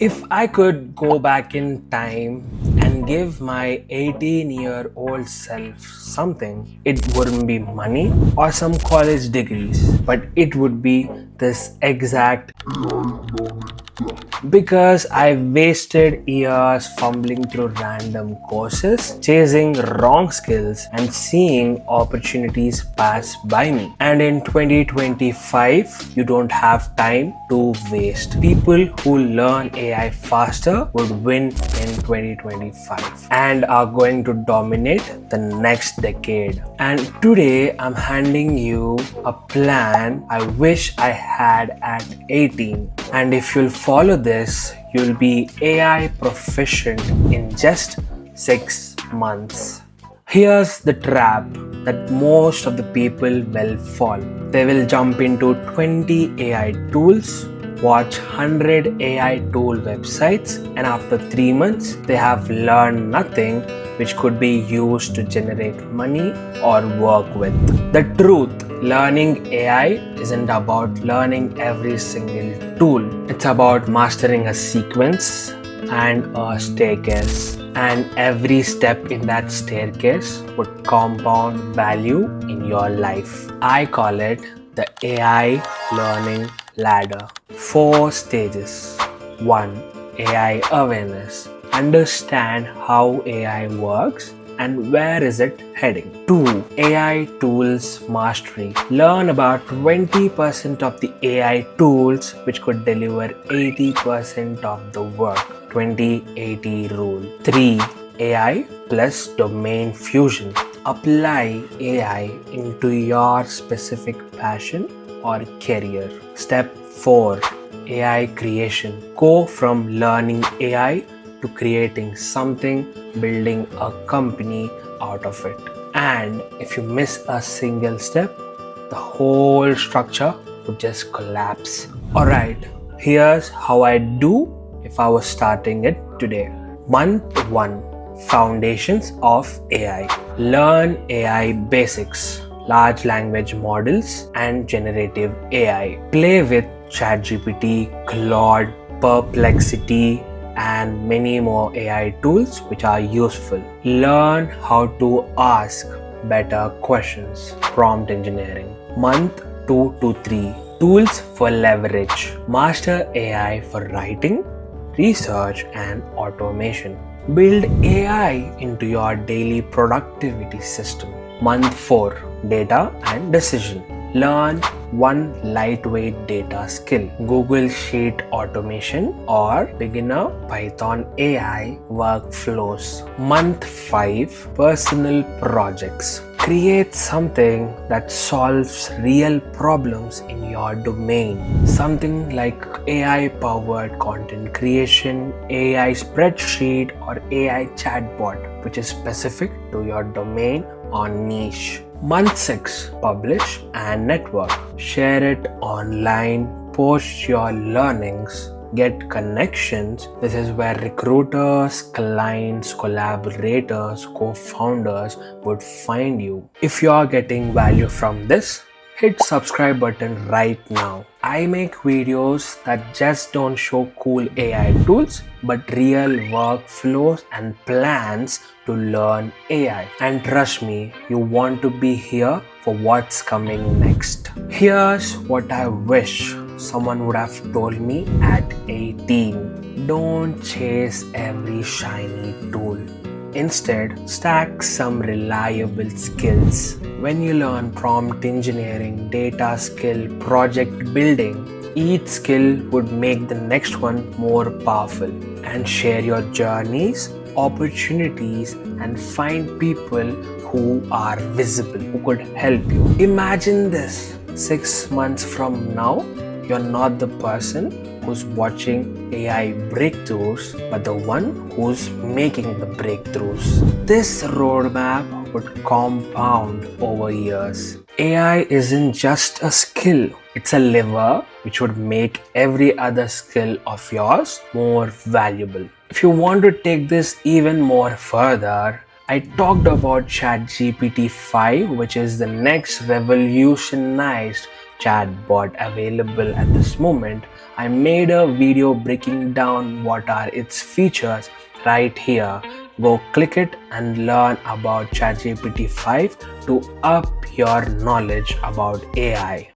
If I could go back in time and give my 18-year-old self something, it wouldn't be money or some college degrees, but it would be this exact because I wasted years fumbling through random courses, chasing wrong skills, and seeing opportunities pass by me. And in 2025, you don't have time to waste. People who learn AI faster would win in 2025 and are going to dominate the next decade. And today, I'm handing you a plan I wish I had at 18. And if you'll follow this, you'll be AI proficient in just 6 months. Here's the trap that most of the people will fall. They will jump into 20 AI tools, watch 100 AI tool websites, and after 3 months, they have learned nothing which could be used to generate money or work with. The truth, learning AI isn't about learning every single tool. It's about mastering a sequence and a staircase. And every step in that staircase would compound value in your life. I call it the AI learning ladder. 4 stages. 1. AI awareness. Understand how AI works and where is it heading. 2. AI tools mastery. Learn about 20% of the AI tools which could deliver 80% of the work. 20-80 rule. 3. AI plus domain fusion. Apply AI into your specific passion or career. Step 4. AI creation. Go from learning AI to creating something, building a company out of it. And if you miss a single step, the whole structure would just collapse. Alright, here's how I'd do if I was starting it today. Month 1. Foundations of AI. Learn AI basics, large language models, and generative AI. Play with ChatGPT, Claude, Perplexity, and many more AI tools which are useful. Learn how to ask better questions. Prompt engineering. Month 2 to 3. Tools for leverage. Master AI for writing, research, and automation. Build AI into your daily productivity system. Month 4. Data and decision. Learn one lightweight data skill. Google Sheet automation or beginner Python AI workflows. Month 5. Personal projects. Create something that solves real problems in your domain. Something like AI powered content creation, AI spreadsheet, or AI chatbot, which is specific to your domain or niche. Month 6. Publish and network. Share it online, post your learnings, get connections. This is where recruiters, clients, collaborators, co-founders would find you. If you are getting value from this, hit subscribe button right now. I make videos that just don't show cool AI tools, but real workflows and plans to learn AI. And trust me, you want to be here for what's coming next. Here's what I wish someone would have told me at 18. Don't chase every shiny tool. Instead, stack some reliable skills. When you learn prompt engineering, data skill, project building, each skill would make the next one more powerful. And share your journeys, opportunities, and find people who are visible, who could help you. Imagine this: 6 months from now, you're not the person who's watching AI breakthroughs, but the one who's making the breakthroughs. This roadmap would compound over years. AI isn't just a skill, it's a lever which would make every other skill of yours more valuable. If you want to take this even more further, I talked about ChatGPT 5, which is the next revolutionized chatbot available at this moment. I made a video breaking down what are its features right here. Go click it and learn about ChatGPT 5 to up your knowledge about AI.